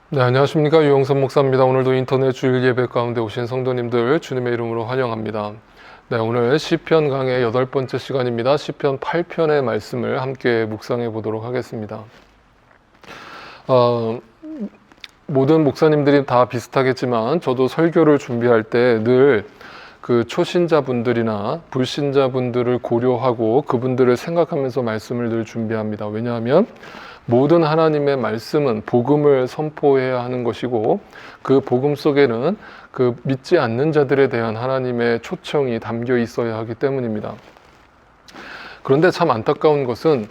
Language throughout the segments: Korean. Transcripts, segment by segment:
네, 안녕하십니까. 유영선 목사입니다. 오늘도 인터넷 주일 예배 가운데 오신 성도님들 주님의 이름으로 환영합니다. 네, 오늘 시편 강의 8번째 시간입니다. 시편 8편의 말씀을 함께 묵상해 보도록 하겠습니다. 모든 목사님들이 다 비슷하겠지만 저도 설교를 준비할 때 늘 그 초신자분들이나 불신자분들을 고려하고 그분들을 생각하면서 말씀을 늘 준비합니다. 왜냐하면 모든 하나님의 말씀은 복음을 선포해야 하는 것이고 그 복음 속에는 그 믿지 않는 자들에 대한 하나님의 초청이 담겨 있어야 하기 때문입니다. 그런데 참 안타까운 것은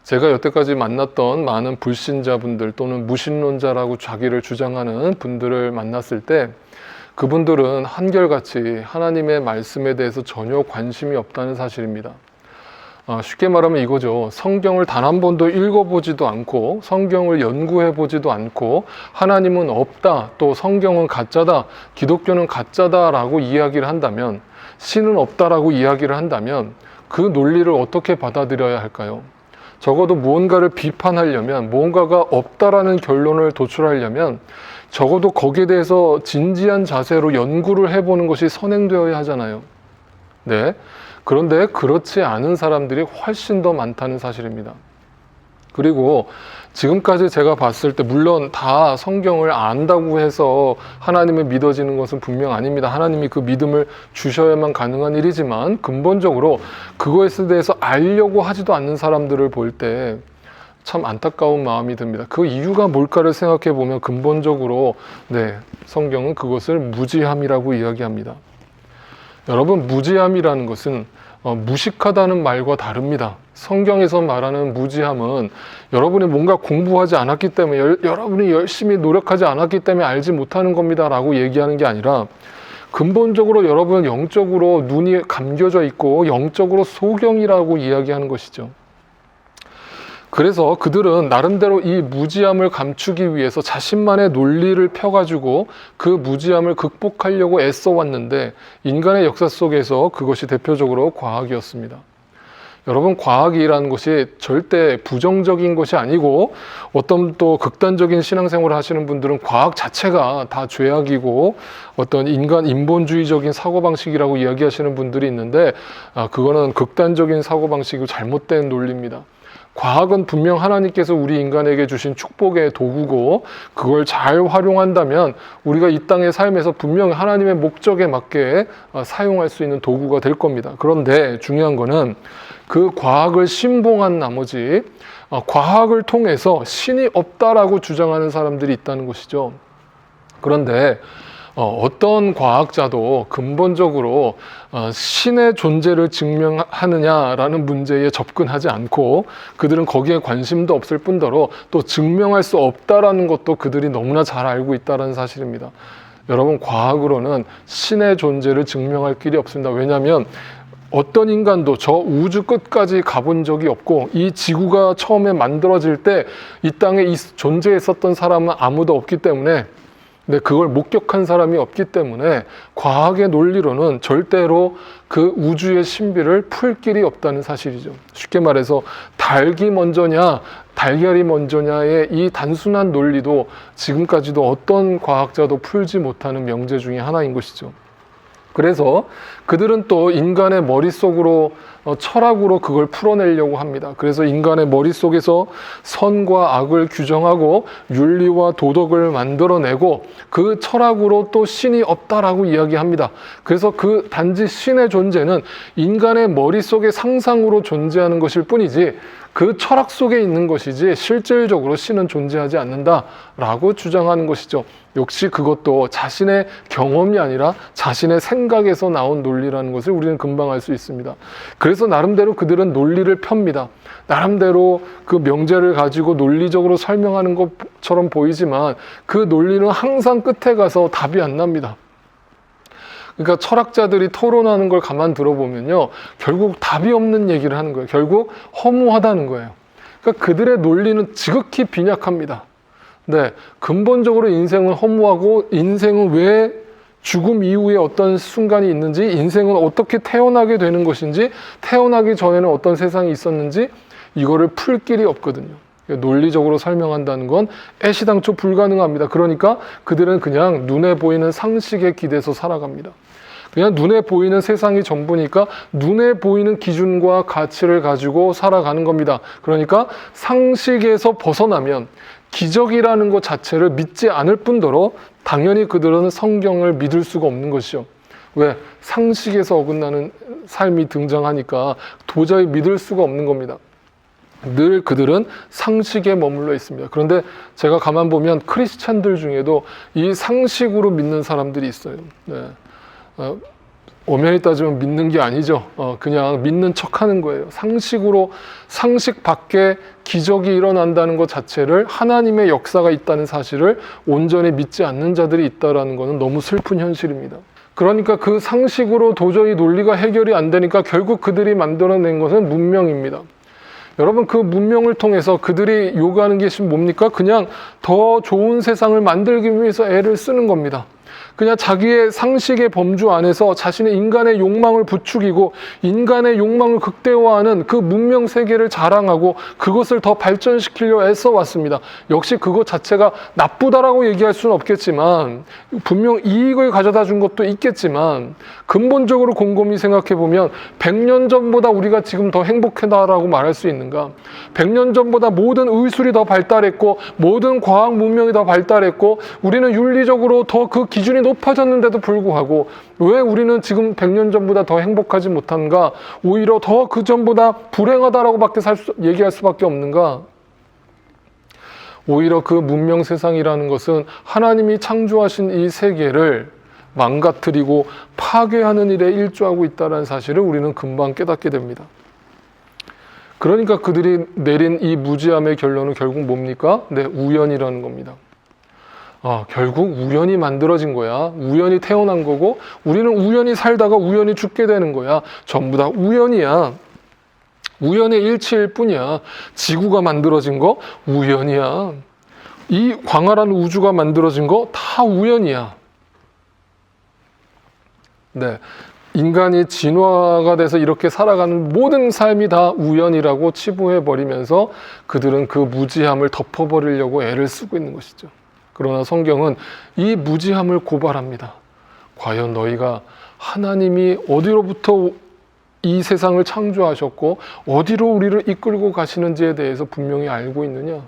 제가 여태까지 만났던 많은 불신자분들 또는 무신론자라고 자기를 주장하는 분들을 만났을 때 그분들은 한결같이 하나님의 말씀에 대해서 전혀 관심이 없다는 사실입니다. 쉽게 말하면 이거죠. 성경을 단 한 번도 읽어보지도 않고 성경을 연구해보지도 않고 하나님은 없다, 또 성경은 가짜다, 기독교는 가짜다 라고 이야기를 한다면, 신은 없다라고 이야기를 한다면 그 논리를 어떻게 받아들여야 할까요? 적어도 무언가를 비판하려면, 무언가가 없다라는 결론을 도출하려면 적어도 거기에 대해서 진지한 자세로 연구를 해보는 것이 선행되어야 하잖아요. 네. 그런데 그렇지 않은 사람들이 훨씬 더 많다는 사실입니다. 그리고 지금까지 제가 봤을 때 물론 다 성경을 안다고 해서 하나님을 믿어지는 것은 분명 아닙니다. 하나님이 그 믿음을 주셔야만 가능한 일이지만 근본적으로 그거에 대해서 알려고 하지도 않는 사람들을 볼 때 참 안타까운 마음이 듭니다. 그 이유가 뭘까를 생각해 보면 근본적으로 성경은 그것을 무지함이라고 이야기합니다. 여러분, 무지함이라는 것은 무식하다는 말과 다릅니다. 성경에서 말하는 무지함은 여러분이 뭔가 공부하지 않았기 때문에, 여러분이 열심히 노력하지 않았기 때문에 알지 못하는 겁니다 라고 얘기하는 게 아니라 근본적으로 여러분은 영적으로 눈이 감겨져 있고 영적으로 소경이라고 이야기하는 것이죠. 그래서 그들은 나름대로 이 무지함을 감추기 위해서 자신만의 논리를 펴가지고 그 무지함을 극복하려고 애써왔는데 인간의 역사 속에서 그것이 대표적으로 과학이었습니다. 여러분, 과학이라는 것이 절대 부정적인 것이 아니고 어떤 또 극단적인 신앙생활을 하시는 분들은 과학 자체가 다 죄악이고 어떤 인간 인본주의적인 사고방식이라고 이야기하시는 분들이 있는데 그거는 극단적인 사고방식이고 잘못된 논리입니다. 과학은 분명 하나님께서 우리 인간에게 주신 축복의 도구고 그걸 잘 활용한다면 우리가 이 땅의 삶에서 분명히 하나님의 목적에 맞게 사용할 수 있는 도구가 될 겁니다. 그런데 중요한 거는 그 과학을 신봉한 나머지 과학을 통해서 신이 없다라고 주장하는 사람들이 있다는 것이죠. 그런데 어떤 과학자도 근본적으로 신의 존재를 증명하느냐라는 문제에 접근하지 않고 그들은 거기에 관심도 없을 뿐더러 또 증명할 수 없다라는 것도 그들이 너무나 잘 알고 있다는 사실입니다. 여러분, 과학으로는 신의 존재를 증명할 길이 없습니다. 왜냐하면 어떤 인간도 저 우주 끝까지 가본 적이 없고 이 지구가 처음에 만들어질 때 이 땅에 존재했었던 사람은 아무도 없기 때문에 그걸 목격한 사람이 없기 때문에 과학의 논리로는 절대로 그 우주의 신비를 풀 길이 없다는 사실이죠. 쉽게 말해서 닭이 먼저냐 달걀이 먼저냐의 이 단순한 논리도 지금까지도 어떤 과학자도 풀지 못하는 명제 중에 하나인 것이죠. 그래서 그들은 또 인간의 머릿속으로 철학으로 그걸 풀어내려고 합니다. 그래서 인간의 머릿속에서 선과 악을 규정하고 윤리와 도덕을 만들어내고 그 철학으로 또 신이 없다라고 이야기합니다. 그래서 그 단지 신의 존재는 인간의 머릿속의 상상으로 존재하는 것일 뿐이지 그 철학 속에 있는 것이지 실질적으로 신은 존재하지 않는다라고 주장하는 것이죠. 역시 그것도 자신의 경험이 아니라 자신의 생각에서 나온 논리라는 것을 우리는 금방 알 수 있습니다. 그래서 나름대로 그들은 논리를 펴니다. 나름대로 그 명제를 가지고 논리적으로 설명하는 것처럼 보이지만 그 논리는 항상 끝에 가서 답이 안 납니다. 그러니까 철학자들이 토론하는 걸 가만 들어보면요, 결국 답이 없는 얘기를 하는 거예요. 결국 허무하다는 거예요. 그러니까 그들의 논리는 지극히 빈약합니다. 근데 근본적으로 인생은 허무하고 인생은 왜 죽음 이후에 어떤 순간이 있는지, 인생은 어떻게 태어나게 되는 것인지, 태어나기 전에는 어떤 세상이 있었는지 이거를 풀 길이 없거든요. 논리적으로 설명한다는 건 애시당초 불가능합니다. 그러니까 그들은 그냥 눈에 보이는 상식에 기대서 살아갑니다. 그냥 눈에 보이는 세상이 전부니까 눈에 보이는 기준과 가치를 가지고 살아가는 겁니다. 그러니까 상식에서 벗어나면 기적이라는 것 자체를 믿지 않을 뿐더러 당연히 그들은 성경을 믿을 수가 없는 것이죠. 왜? 상식에서 어긋나는 삶이 등장하니까 도저히 믿을 수가 없는 겁니다. 늘 그들은 상식에 머물러 있습니다. 그런데 제가 가만 보면 크리스찬들 중에도 이 상식으로 믿는 사람들이 있어요. 네. 엄연히 따지면 믿는 게 아니죠. 그냥 믿는 척하는 거예요. 상식으로, 상식 밖에 기적이 일어난다는 것 자체를, 하나님의 역사가 있다는 사실을 온전히 믿지 않는 자들이 있다는 것은 너무 슬픈 현실입니다. 그러니까 그 상식으로 도저히 논리가 해결이 안 되니까 결국 그들이 만들어낸 것은 문명입니다. 여러분, 그 문명을 통해서 그들이 요구하는 게 뭡니까? 그냥 더 좋은 세상을 만들기 위해서 애를 쓰는 겁니다. 그냥 자기의 상식의 범주 안에서 자신의 인간의 욕망을 부추기고 인간의 욕망을 극대화하는 그 문명 세계를 자랑하고 그것을 더 발전시키려 애써 왔습니다. 역시 그것 자체가 나쁘다라고 얘기할 수는 없겠지만, 분명 이익을 가져다 준 것도 있겠지만, 근본적으로 곰곰이 생각해 보면 100년 전보다 우리가 지금 더 행복하다라고 말할 수 있는가? 100년 전보다 모든 의술이 더 발달했고 모든 과학 문명이 더 발달했고 우리는 윤리적으로 더 그 기준이 높아졌는데도 불구하고 왜 우리는 지금 100년 전보다 더 행복하지 못한가? 오히려 더 그 전보다 불행하다라고밖에 얘기할 수밖에 없는가? 오히려 그 문명 세상이라는 것은 하나님이 창조하신 이 세계를 망가뜨리고 파괴하는 일에 일조하고 있다는 사실을 우리는 금방 깨닫게 됩니다. 그러니까 그들이 내린 이 무지함의 결론은 결국 뭡니까? 네, 우연이라는 겁니다. 결국 우연히 만들어진 거야. 우연히 태어난 거고 우리는 우연히 살다가 우연히 죽게 되는 거야. 전부 다 우연이야. 우연의 일치일 뿐이야. 지구가 만들어진 거 우연이야. 이 광활한 우주가 만들어진 거 다 우연이야. 네, 인간이 진화가 돼서 이렇게 살아가는 모든 삶이 다 우연이라고 치부해버리면서 그들은 그 무지함을 덮어버리려고 애를 쓰고 있는 것이죠. 그러나 성경은 이 무지함을 고발합니다. 과연 너희가 하나님이 어디로부터 이 세상을 창조하셨고 어디로 우리를 이끌고 가시는지에 대해서 분명히 알고 있느냐?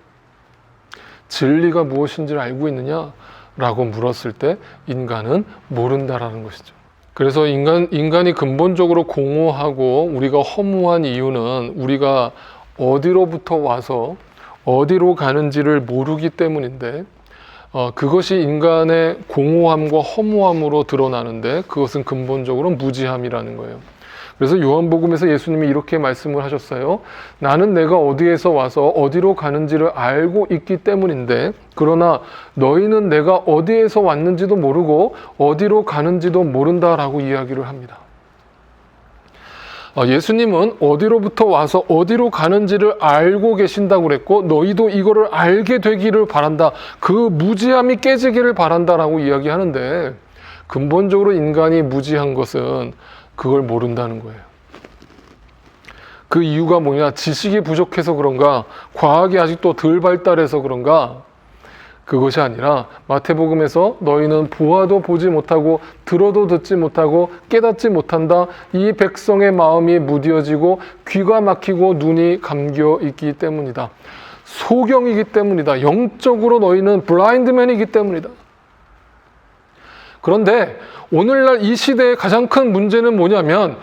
진리가 무엇인지를 알고 있느냐? 라고 물었을 때 인간은 모른다라는 것이죠. 그래서 인간이 근본적으로 공허하고 우리가 허무한 이유는 우리가 어디로부터 와서 어디로 가는지를 모르기 때문인데 그것이 인간의 공허함과 허무함으로 드러나는데 그것은 근본적으로 무지함이라는 거예요. 그래서 요한복음에서 예수님이 이렇게 말씀을 하셨어요. 나는 내가 어디에서 와서 어디로 가는지를 알고 있기 때문인데 그러나 너희는 내가 어디에서 왔는지도 모르고 어디로 가는지도 모른다라고 이야기를 합니다. 예수님은 어디로부터 와서 어디로 가는지를 알고 계신다고 그랬고 너희도 이거를 알게 되기를 바란다. 그 무지함이 깨지기를 바란다라고 이야기하는데 근본적으로 인간이 무지한 것은 그걸 모른다는 거예요. 그 이유가 뭐냐? 지식이 부족해서 그런가? 과학이 아직도 덜 발달해서 그런가? 그것이 아니라 마태복음에서 너희는 보아도 보지 못하고 들어도 듣지 못하고 깨닫지 못한다. 이 백성의 마음이 무뎌지고 귀가 막히고 눈이 감겨 있기 때문이다. 소경이기 때문이다. 영적으로 너희는 블라인드맨이기 때문이다. 그런데 오늘날 이 시대의 가장 큰 문제는 뭐냐면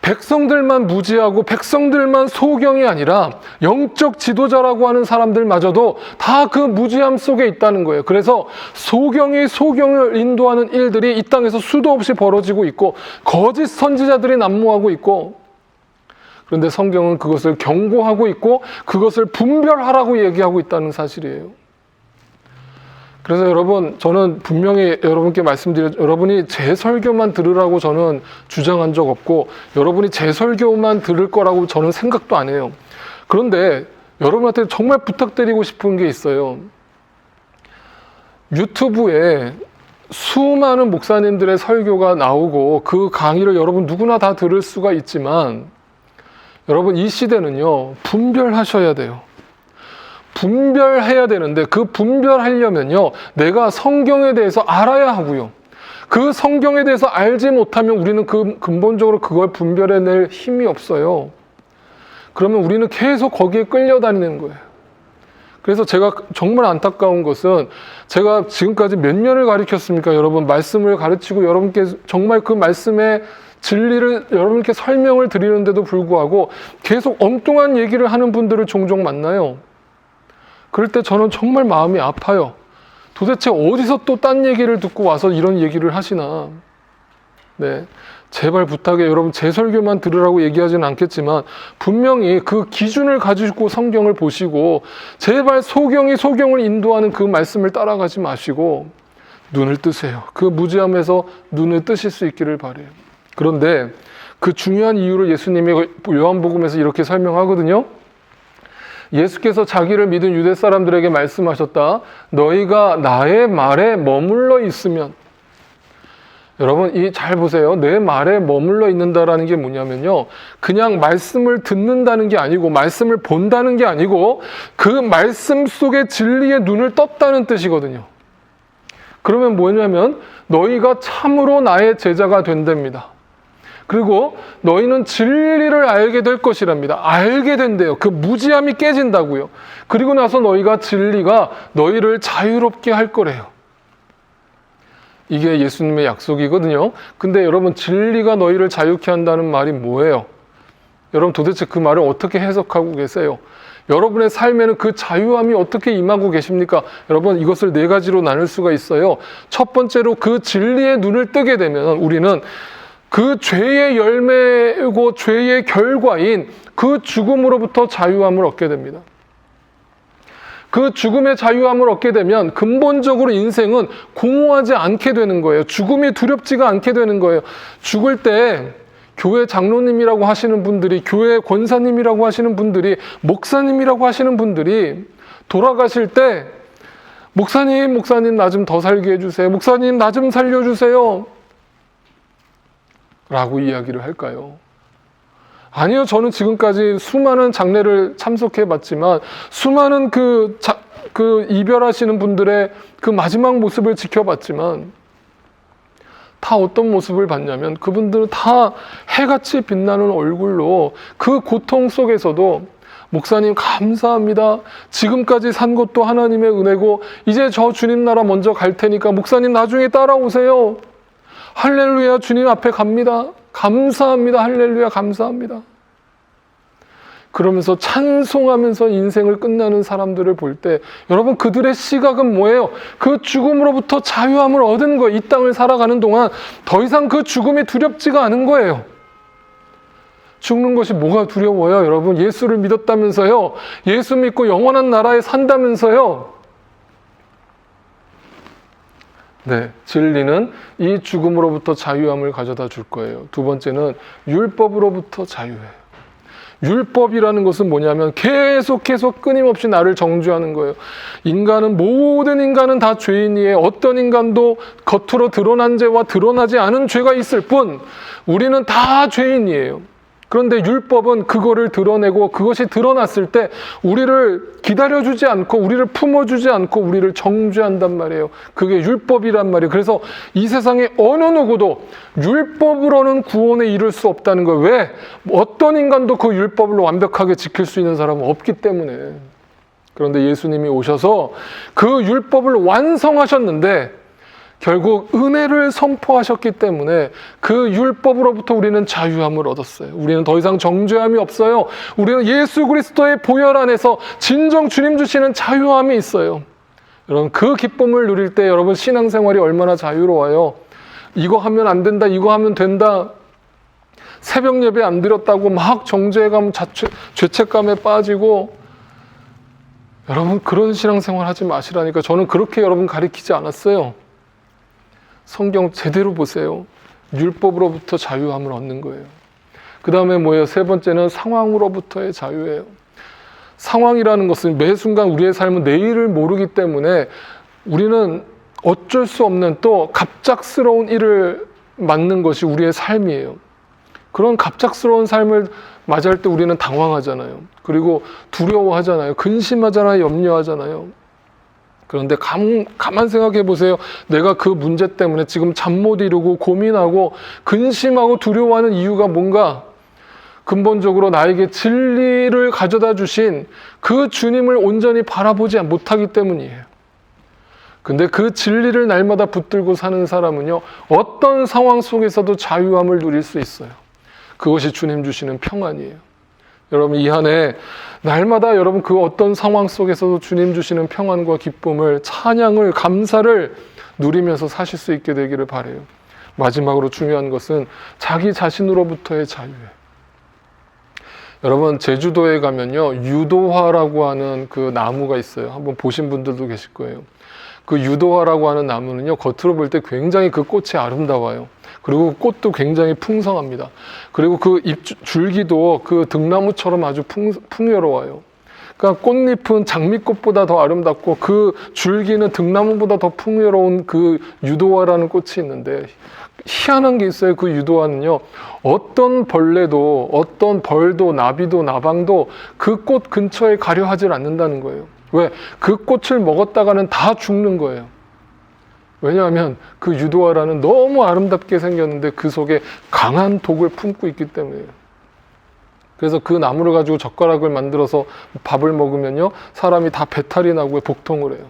백성들만 무지하고 백성들만 소경이 아니라 영적 지도자라고 하는 사람들마저도 다 그 무지함 속에 있다는 거예요. 그래서 소경이 소경을 인도하는 일들이 이 땅에서 수도 없이 벌어지고 있고 거짓 선지자들이 난무하고 있고 그런데 성경은 그것을 경고하고 있고 그것을 분별하라고 얘기하고 있다는 사실이에요. 그래서 여러분, 저는 분명히 여러분께 여러분이 제 설교만 들으라고 저는 주장한 적 없고 여러분이 제 설교만 들을 거라고 저는 생각도 안 해요. 그런데 여러분한테 정말 부탁드리고 싶은 게 있어요. 유튜브에 수많은 목사님들의 설교가 나오고 그 강의를 여러분 누구나 다 들을 수가 있지만 여러분 이 시대는요 분별하셔야 돼요. 분별해야 되는데 그 분별하려면요 내가 성경에 대해서 알아야 하고요. 그 성경에 대해서 알지 못하면 우리는 근본적으로 그걸 분별해낼 힘이 없어요. 그러면 우리는 계속 거기에 끌려다니는 거예요. 그래서 제가 정말 안타까운 것은 제가 지금까지 몇 년을 가르쳤습니까? 여러분 말씀을 가르치고 여러분께 정말 그 말씀의 진리를 여러분께 설명을 드리는데도 불구하고 계속 엉뚱한 얘기를 하는 분들을 종종 만나요. 그럴 때 저는 정말 마음이 아파요. 도대체 어디서 또 딴 얘기를 듣고 와서 이런 얘기를 하시나. 네, 제발 부탁해 여러분 제 설교만 들으라고 얘기하지는 않겠지만 분명히 그 기준을 가지고 성경을 보시고 제발 소경이 소경을 인도하는 그 말씀을 따라가지 마시고 눈을 뜨세요. 그 무지함에서 눈을 뜨실 수 있기를 바라요. 그런데 그 중요한 이유를 예수님이 요한복음에서 이렇게 설명하거든요. 예수께서 자기를 믿은 유대 사람들에게 말씀하셨다. 너희가 나의 말에 머물러 있으면. 여러분 잘 보세요. 내 말에 머물러 있는다라는 게 뭐냐면요. 그냥 말씀을 듣는다는 게 아니고 말씀을 본다는 게 아니고 그 말씀 속의 진리에 눈을 떴다는 뜻이거든요. 그러면 뭐냐면 너희가 참으로 나의 제자가 된답니다. 그리고 너희는 진리를 알게 될 것이랍니다. 알게 된대요. 그 무지함이 깨진다고요. 그리고 나서 너희가 진리가 너희를 자유롭게 할 거래요. 이게 예수님의 약속이거든요. 근데 여러분 진리가 너희를 자유케 한다는 말이 뭐예요? 여러분 도대체 그 말을 어떻게 해석하고 계세요? 여러분의 삶에는 그 자유함이 어떻게 임하고 계십니까? 여러분 이것을 네 가지로 나눌 수가 있어요. 첫 번째로 그 진리의 눈을 뜨게 되면 우리는 그 죄의 열매고 죄의 결과인 그 죽음으로부터 자유함을 얻게 됩니다. 그 죽음의 자유함을 얻게 되면 근본적으로 인생은 공허하지 않게 되는 거예요. 죽음이 두렵지가 않게 되는 거예요. 죽을 때 교회 장로님이라고 하시는 분들이, 교회 권사님이라고 하시는 분들이, 목사님이라고 하시는 분들이 돌아가실 때 목사님 나 좀 더 살게 해주세요. 목사님 나 좀 살려주세요. 라고 이야기를 할까요? 아니요. 저는 지금까지 수많은 장례를 참석해 봤지만 수많은 그 이별하시는 분들의 그 마지막 모습을 지켜봤지만 다 어떤 모습을 봤냐면 그분들은 다 해같이 빛나는 얼굴로 그 고통 속에서도 목사님 감사합니다. 지금까지 산 것도 하나님의 은혜고 이제 저 주님 나라 먼저 갈 테니까 목사님 나중에 따라오세요. 할렐루야 주님 앞에 갑니다. 감사합니다. 할렐루야 감사합니다. 그러면서 찬송하면서 인생을 끝나는 사람들을 볼 때 여러분 그들의 시각은 뭐예요? 그 죽음으로부터 자유함을 얻은 거예요. 이 땅을 살아가는 동안 더 이상 그 죽음이 두렵지가 않은 거예요. 죽는 것이 뭐가 두려워요? 여러분 예수를 믿었다면서요. 예수 믿고 영원한 나라에 산다면서요. 네, 진리는 이 죽음으로부터 자유함을 가져다 줄 거예요. 두 번째는 율법으로부터 자유예요. 율법이라는 것은 뭐냐면 계속해서 끊임없이 나를 정죄하는 거예요. 모든 인간은 다 죄인이에요. 어떤 인간도 겉으로 드러난 죄와 드러나지 않은 죄가 있을 뿐 우리는 다 죄인이에요. 그런데 율법은 그거를 드러내고 그것이 드러났을 때 우리를 기다려주지 않고 우리를 품어주지 않고 우리를 정죄한단 말이에요. 그게 율법이란 말이에요. 그래서 이 세상에 어느 누구도 율법으로는 구원에 이를 수 없다는 거예요. 왜? 어떤 인간도 그 율법을 완벽하게 지킬 수 있는 사람은 없기 때문에. 그런데 예수님이 오셔서 그 율법을 완성하셨는데 결국 은혜를 선포하셨기 때문에 그 율법으로부터 우리는 자유함을 얻었어요. 우리는 더 이상 정죄함이 없어요. 우리는 예수 그리스도의 보혈 안에서 진정 주님 주시는 자유함이 있어요. 여러분 그 기쁨을 누릴 때 여러분 신앙생활이 얼마나 자유로워요. 이거 하면 안 된다, 이거 하면 된다. 새벽 예배 안 드렸다고 막 정죄감, 죄책감에 빠지고 여러분 그런 신앙생활 하지 마시라니까. 저는 그렇게 여러분 가르치지 않았어요. 성경 제대로 보세요. 율법으로부터 자유함을 얻는 거예요. 그 다음에 뭐예요? 세 번째는 상황으로부터의 자유예요. 상황이라는 것은 매 순간 우리의 삶은 내일을 모르기 때문에 우리는 어쩔 수 없는 또 갑작스러운 일을 맞는 것이 우리의 삶이에요. 그런 갑작스러운 삶을 맞이할 때 우리는 당황하잖아요. 그리고 두려워하잖아요. 근심하잖아요. 염려하잖아요. 그런데 가만 생각해 보세요. 내가 그 문제 때문에 지금 잠 못 이루고 고민하고 근심하고 두려워하는 이유가 뭔가? 근본적으로 나에게 진리를 가져다 주신 그 주님을 온전히 바라보지 못하기 때문이에요. 근데 그 진리를 날마다 붙들고 사는 사람은요, 어떤 상황 속에서도 자유함을 누릴 수 있어요. 그것이 주님 주시는 평안이에요. 여러분, 이 한 해 날마다 여러분 그 어떤 상황 속에서도 주님 주시는 평안과 기쁨을, 찬양을, 감사를 누리면서 사실 수 있게 되기를 바라요. 마지막으로 중요한 것은 자기 자신으로부터의 자유예요. 여러분, 제주도에 가면요, 유도화라고 하는 그 나무가 있어요. 한번 보신 분들도 계실 거예요. 그 유도화라고 하는 나무는요, 겉으로 볼 때 굉장히 그 꽃이 아름다워요. 그리고 꽃도 굉장히 풍성합니다. 그리고 그 줄기도 그 등나무처럼 아주 풍요로워요. 그러니까 꽃잎은 장미꽃보다 더 아름답고 그 줄기는 등나무보다 더 풍요로운 그 유도화라는 꽃이 있는데, 희한한 게 있어요. 그 유도화는요, 어떤 벌레도, 어떤 벌도, 나비도, 나방도 그 꽃 근처에 가려 하질 않는다는 거예요. 왜? 그 꽃을 먹었다가는 다 죽는 거예요. 왜냐하면 그 유도화라는 너무 아름답게 생겼는데 그 속에 강한 독을 품고 있기 때문이에요. 그래서 그 나무를 가지고 젓가락을 만들어서 밥을 먹으면요, 사람이 다 배탈이 나고 복통을 해요.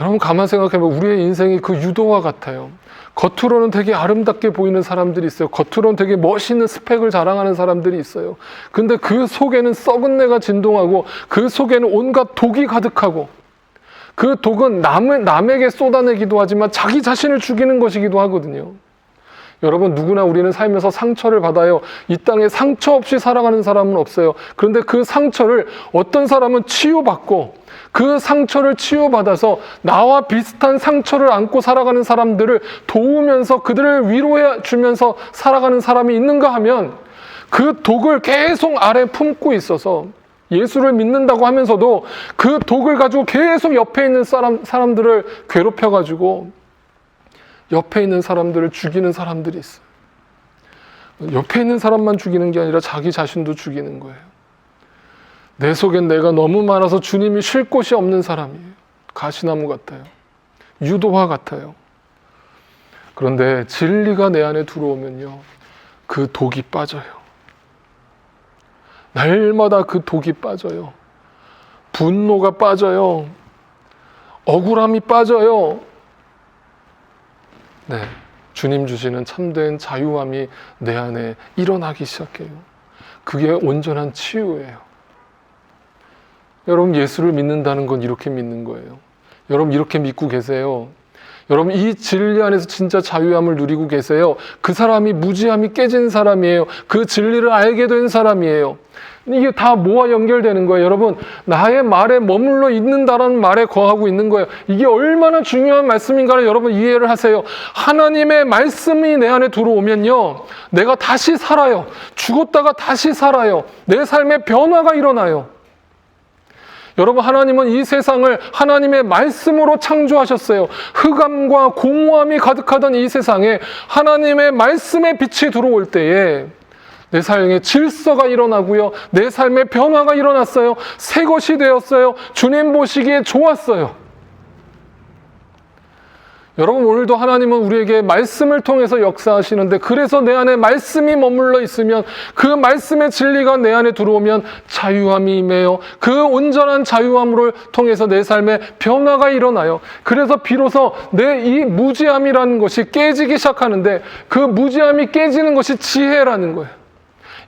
여러분, 가만 생각해보면 우리의 인생이 그 유도화 같아요. 겉으로는 되게 아름답게 보이는 사람들이 있어요. 겉으로는 되게 멋있는 스펙을 자랑하는 사람들이 있어요. 근데 그 속에는 썩은 내가 진동하고 그 속에는 온갖 독이 가득하고, 그 독은 남에게 쏟아내기도 하지만 자기 자신을 죽이는 것이기도 하거든요. 여러분, 누구나 우리는 살면서 상처를 받아요. 이 땅에 상처 없이 살아가는 사람은 없어요. 그런데 그 상처를 어떤 사람은 치유받고, 그 상처를 치유받아서 나와 비슷한 상처를 안고 살아가는 사람들을 도우면서 그들을 위로해 주면서 살아가는 사람이 있는가 하면, 그 독을 계속 아래 품고 있어서 예수를 믿는다고 하면서도 그 독을 가지고 계속 옆에 있는 사람들을 괴롭혀가지고 옆에 있는 사람들을 죽이는 사람들이 있어요. 옆에 있는 사람만 죽이는 게 아니라 자기 자신도 죽이는 거예요. 내 속엔 내가 너무 많아서 주님이 쉴 곳이 없는 사람이에요. 가시나무 같아요. 유도화 같아요. 그런데 진리가 내 안에 들어오면요, 그 독이 빠져요. 날마다 그 독이 빠져요. 분노가 빠져요. 억울함이 빠져요. 네, 주님 주시는 참된 자유함이 내 안에 일어나기 시작해요. 그게 온전한 치유예요. 여러분, 예수를 믿는다는 건 이렇게 믿는 거예요. 여러분, 이렇게 믿고 계세요. 여러분, 이 진리 안에서 진짜 자유함을 누리고 계세요. 그 사람이 무지함이 깨진 사람이에요. 그 진리를 알게 된 사람이에요. 이게 다 뭐와 연결되는 거예요? 여러분, 나의 말에 머물러 있는다라는 말에 거하고 있는 거예요. 이게 얼마나 중요한 말씀인가를 여러분 이해를 하세요. 하나님의 말씀이 내 안에 들어오면요, 내가 다시 살아요. 죽었다가 다시 살아요. 내 삶에 변화가 일어나요. 여러분, 하나님은 이 세상을 하나님의 말씀으로 창조하셨어요. 흑암과 공허함이 가득하던 이 세상에 하나님의 말씀의 빛이 들어올 때에 내 삶에 질서가 일어나고요, 내 삶에 변화가 일어났어요. 새 것이 되었어요. 주님 보시기에 좋았어요. 여러분, 오늘도 하나님은 우리에게 말씀을 통해서 역사하시는데, 그래서 내 안에 말씀이 머물러 있으면, 그 말씀의 진리가 내 안에 들어오면 자유함이 임해요. 그 온전한 자유함을 통해서 내 삶에 변화가 일어나요. 그래서 비로소 내 이 무지함이라는 것이 깨지기 시작하는데, 그 무지함이 깨지는 것이 지혜라는 거예요.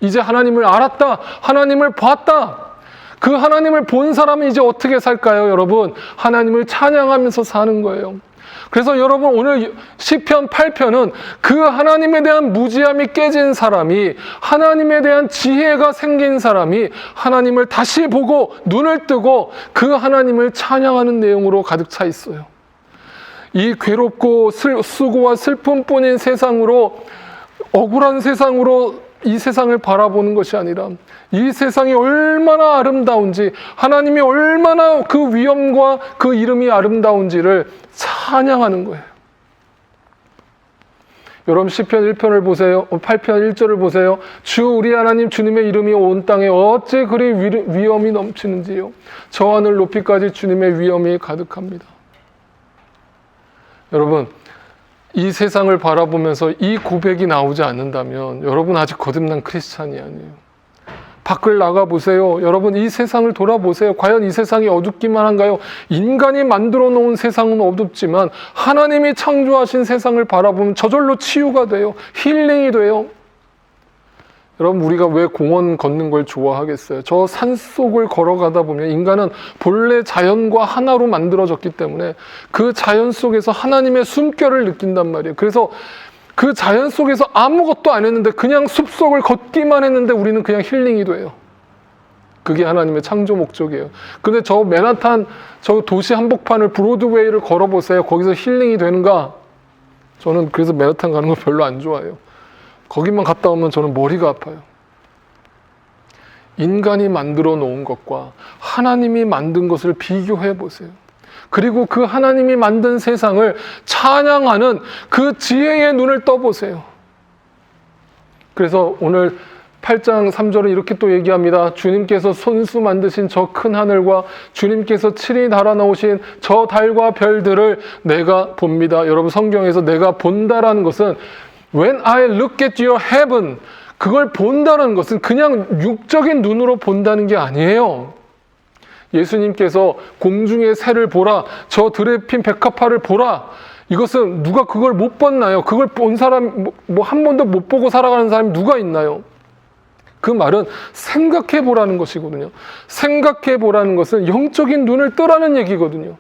이제 하나님을 알았다, 하나님을 봤다. 그 하나님을 본 사람은 이제 어떻게 살까요, 여러분? 하나님을 찬양하면서 사는 거예요. 그래서 여러분, 오늘 시편 8편은 그 하나님에 대한 무지함이 깨진 사람이, 하나님에 대한 지혜가 생긴 사람이 하나님을 다시 보고 눈을 뜨고 그 하나님을 찬양하는 내용으로 가득 차 있어요. 이 괴롭고 수고와 슬픔뿐인 세상으로, 억울한 세상으로 이 세상을 바라보는 것이 아니라 이 세상이 얼마나 아름다운지, 하나님이 얼마나 그 위엄과 그 이름이 아름다운지를 찬양하는 거예요. 여러분 시편 1편을 보세요. 8편 1절을 보세요. 주 우리 하나님 주님의 이름이 온 땅에 어찌 그리 위엄이 넘치는지요. 저 하늘 높이까지 주님의 위엄이 가득합니다. 여러분, 이 세상을 바라보면서 이 고백이 나오지 않는다면 여러분 아직 거듭난 크리스찬이 아니에요. 밖을 나가보세요. 여러분 이 세상을 돌아보세요. 과연 이 세상이 어둡기만 한가요? 인간이 만들어 놓은 세상은 어둡지만 하나님이 창조하신 세상을 바라보면 저절로 치유가 돼요. 힐링이 돼요. 여러분 우리가 왜 공원 걷는 걸 좋아하겠어요? 저 산속을 걸어가다 보면 인간은 본래 자연과 하나로 만들어졌기 때문에 그 자연 속에서 하나님의 숨결을 느낀단 말이에요. 그래서 그 자연 속에서 아무것도 안 했는데 그냥 숲속을 걷기만 했는데 우리는 그냥 힐링이 돼요. 그게 하나님의 창조 목적이에요. 근데 저 맨하탄 저 도시 한복판을 브로드웨이를 걸어보세요. 거기서 힐링이 되는가? 저는 그래서 맨하탄 가는 거 별로 안 좋아해요. 거기만 갔다 오면 저는 머리가 아파요. 인간이 만들어 놓은 것과 하나님이 만든 것을 비교해 보세요. 그리고 그 하나님이 만든 세상을 찬양하는 그 지혜의 눈을 떠보세요. 그래서 오늘 8장 3절은 이렇게 또 얘기합니다. 주님께서 손수 만드신 저 큰 하늘과 주님께서 칠이 달아놓으신 저 달과 별들을 내가 봅니다. 여러분 성경에서 내가 본다라는 것은 When I look at your heaven, 그걸 본다는 것은 그냥 육적인 눈으로 본다는 게 아니에요. 예수님께서 공중의 새를 보라, 저 들에 핀 백합화를 보라. 이것은 누가 그걸 못 봤나요? 그걸 본 사람, 한 번도 못 보고 살아가는 사람이 누가 있나요? 그 말은 생각해 보라는 것이거든요. 생각해 보라는 것은 영적인 눈을 뜨라는 얘기거든요.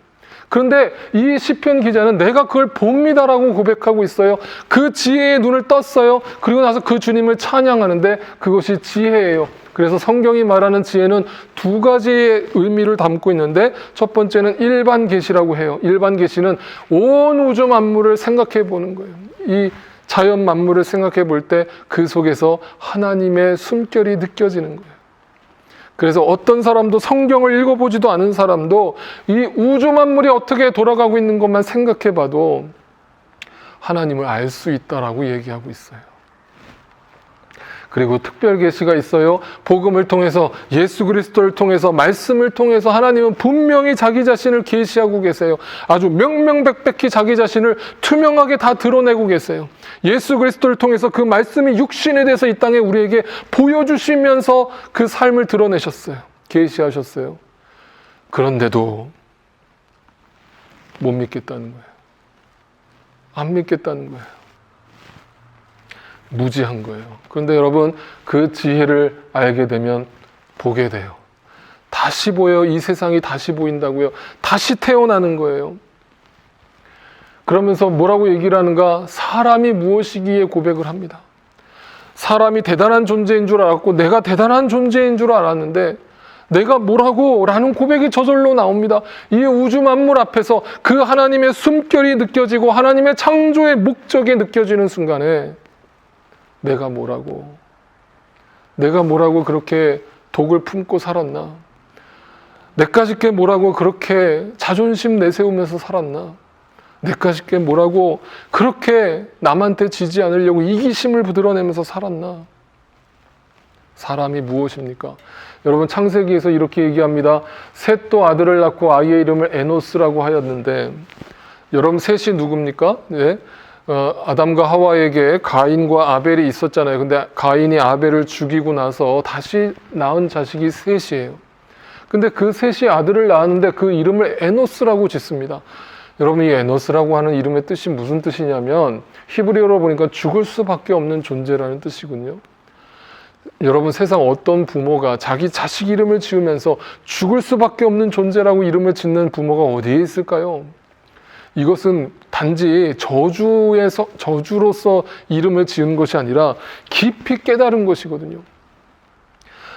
그런데 이 시편 기자는 내가 그걸 봅니다라고 고백하고 있어요. 그 지혜의 눈을 떴어요. 그리고 나서 그 주님을 찬양하는데 그것이 지혜예요. 그래서 성경이 말하는 지혜는 두 가지의 의미를 담고 있는데 첫 번째는 일반 계시라고 해요. 일반 계시는 온 우주 만물을 생각해 보는 거예요. 이 자연 만물을 생각해 볼 때 그 속에서 하나님의 숨결이 느껴지는 거예요. 그래서 어떤 사람도 성경을 읽어보지도 않은 사람도 이 우주 만물이 어떻게 돌아가고 있는 것만 생각해 봐도 하나님을 알 수 있다라고 얘기하고 있어요. 그리고 특별 계시가 있어요. 복음을 통해서, 예수 그리스도를 통해서, 말씀을 통해서 하나님은 분명히 자기 자신을 계시하고 계세요. 아주 명명백백히 자기 자신을 투명하게 다 드러내고 계세요. 예수 그리스도를 통해서 그 말씀이 육신에 대해서 이 땅에 우리에게 보여주시면서 그 삶을 드러내셨어요. 계시하셨어요. 그런데도 못 믿겠다는 거예요. 안 믿겠다는 거예요. 무지한 거예요. 그런데 여러분 그 지혜를 알게 되면 보게 돼요. 다시 보여요. 이 세상이 다시 보인다고요. 다시 태어나는 거예요. 그러면서 뭐라고 얘기를 하는가? 사람이 무엇이기에 고백을 합니다. 사람이 대단한 존재인 줄 알았고 내가 대단한 존재인 줄 알았는데 내가 뭐라고? 라는 고백이 저절로 나옵니다. 이 우주 만물 앞에서 그 하나님의 숨결이 느껴지고 하나님의 창조의 목적이 느껴지는 순간에 내가 뭐라고 그렇게 독을 품고 살았나? 내까짓게 뭐라고 그렇게 자존심 내세우면서 살았나? 내까짓게 뭐라고 그렇게 남한테 지지 않으려고 이기심을 드러내면서 살았나? 사람이 무엇입니까? 여러분 창세기에서 이렇게 얘기합니다. 셋도 아들을 낳고 아이의 이름을 에노스라고 하였는데 여러분 셋이 누굽니까? 네. 아담과 하와에게 가인과 아벨이 있었잖아요. 근데 가인이 아벨을 죽이고 나서 다시 낳은 자식이 셋이에요. 근데 그 셋이 아들을 낳았는데 그 이름을 에노스라고 짓습니다. 여러분 이 에노스라고 하는 이름의 뜻이 무슨 뜻이냐면 히브리어로 보니까 죽을 수밖에 없는 존재라는 뜻이군요. 여러분 세상 어떤 부모가 자기 자식 이름을 지으면서 죽을 수밖에 없는 존재라고 이름을 짓는 부모가 어디에 있을까요? 이것은 단지 저주로서 이름을 지은 것이 아니라 깊이 깨달은 것이거든요.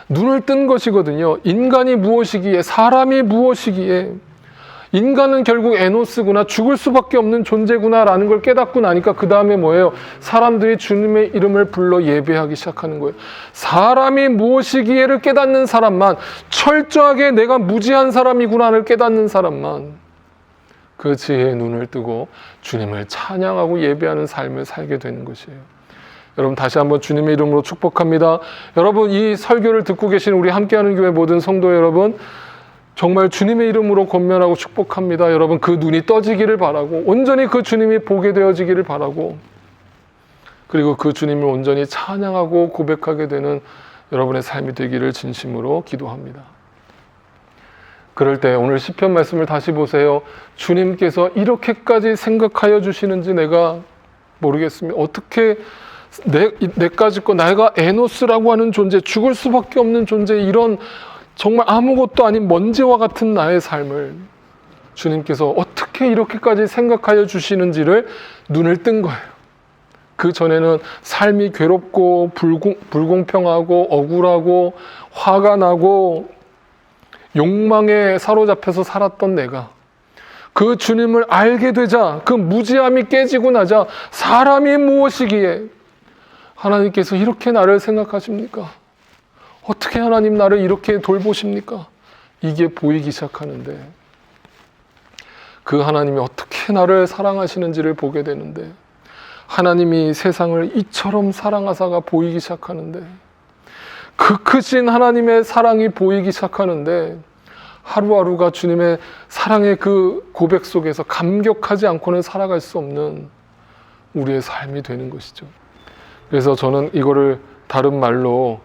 눈을 뜬 것이거든요. 인간이 무엇이기에, 사람이 무엇이기에, 인간은 결국 에노스구나, 죽을 수밖에 없는 존재구나라는 걸 깨닫고 나니까 그 다음에 뭐예요? 사람들이 주님의 이름을 불러 예배하기 시작하는 거예요. 사람이 무엇이기에를 깨닫는 사람만, 철저하게 내가 무지한 사람이구나를 깨닫는 사람만 그 지혜의 눈을 뜨고 주님을 찬양하고 예배하는 삶을 살게 되는 것이에요. 여러분, 다시 한번 주님의 이름으로 축복합니다. 여러분, 이 설교를 듣고 계신 우리 함께하는 교회 모든 성도 여러분, 정말 주님의 이름으로 권면하고 축복합니다. 여러분, 그 눈이 떠지기를 바라고 온전히 그 주님이 보게 되어지기를 바라고, 그리고 그 주님을 온전히 찬양하고 고백하게 되는 여러분의 삶이 되기를 진심으로 기도합니다. 그럴 때 오늘 시편 말씀을 다시 보세요. 주님께서 이렇게까지 생각하여 주시는지 내가 모르겠습니다. 어떻게 내까지 거, 내가 에노스라고 하는 존재, 죽을 수밖에 없는 존재, 이런 정말 아무것도 아닌 먼지와 같은 나의 삶을 주님께서 어떻게 이렇게까지 생각하여 주시는지를 눈을 뜬 거예요. 그 전에는 삶이 괴롭고 불공평하고 억울하고 화가 나고 욕망에 사로잡혀서 살았던 내가 그 주님을 알게 되자, 그 무지함이 깨지고 나자, 사람이 무엇이기에 하나님께서 이렇게 나를 생각하십니까? 어떻게 하나님 나를 이렇게 돌보십니까? 이게 보이기 시작하는데, 그 하나님이 어떻게 나를 사랑하시는지를 보게 되는데, 하나님이 세상을 이처럼 사랑하사가 보이기 시작하는데, 그 크신 하나님의 사랑이 보이기 시작하는데, 하루하루가 주님의 사랑의 그 고백 속에서 감격하지 않고는 살아갈 수 없는 우리의 삶이 되는 것이죠. 그래서 저는 이거를 다른 말로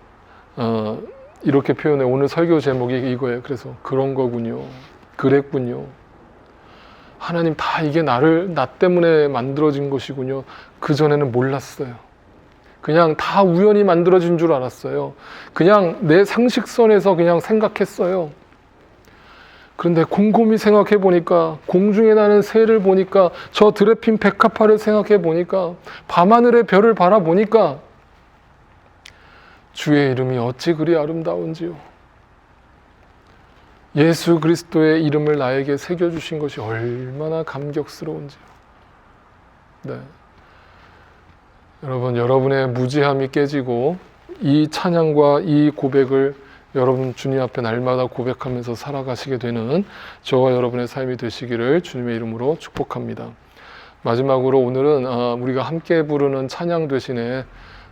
이렇게 표현해. 오늘 설교 제목이 이거예요. 그래서 그런 거군요. 그랬군요. 하나님, 다 이게 나 때문에 만들어진 것이군요. 그전에는 몰랐어요. 그냥 다 우연히 만들어진 줄 알았어요. 그냥 내 상식선에서 그냥 생각했어요. 그런데 곰곰이 생각해 보니까, 공중에 나는 새를 보니까, 저 들에 핀 백합화를 생각해 보니까, 밤하늘의 별을 바라보니까 주의 이름이 어찌 그리 아름다운지요. 예수 그리스도의 이름을 나에게 새겨주신 것이 얼마나 감격스러운지요. 네. 여러분, 여러분의 무지함이 깨지고 이 찬양과 이 고백을 여러분 주님 앞에 날마다 고백하면서 살아가시게 되는 저와 여러분의 삶이 되시기를 주님의 이름으로 축복합니다. 마지막으로 오늘은 우리가 함께 부르는 찬양 대신에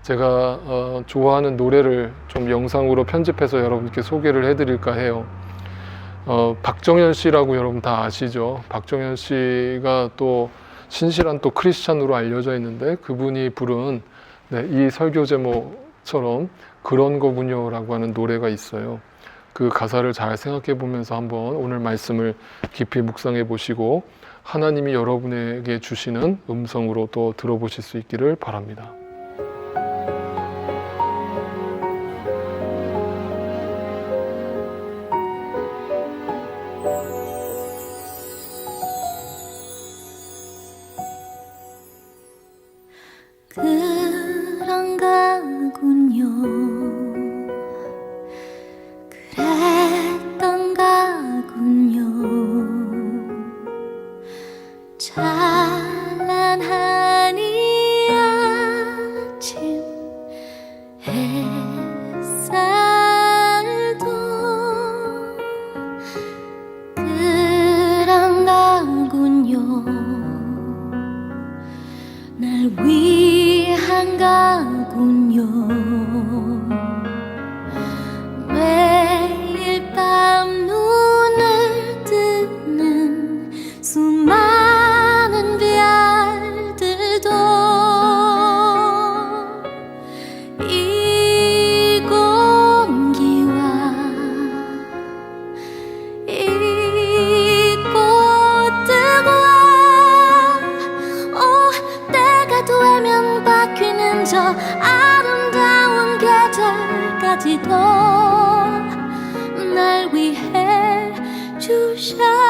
제가 좋아하는 노래를 좀 영상으로 편집해서 여러분께 소개를 해드릴까 해요. 박정현 씨라고 여러분 다 아시죠? 박정현 씨가 또 신실한 또 크리스찬으로 알려져 있는데, 그분이 부른 이 설교 제목처럼 그런 거군요 라고 하는 노래가 있어요. 그 가사를 잘 생각해 보면서 한번 오늘 말씀을 깊이 묵상해 보시고 하나님이 여러분에게 주시는 음성으로 또 들어보실 수 있기를 바랍니다. 그런 가군요, 그랬던 가군요. 찬란한 이 아침 햇살도 그런 가군요, 날 위한 가군요. 매일 밤 눈을 뜨는 수많은 별들도 이 공기와 이 꽃들과 때가 되면 바뀌는 저 아름다운 계절까지도 날 위해 주셨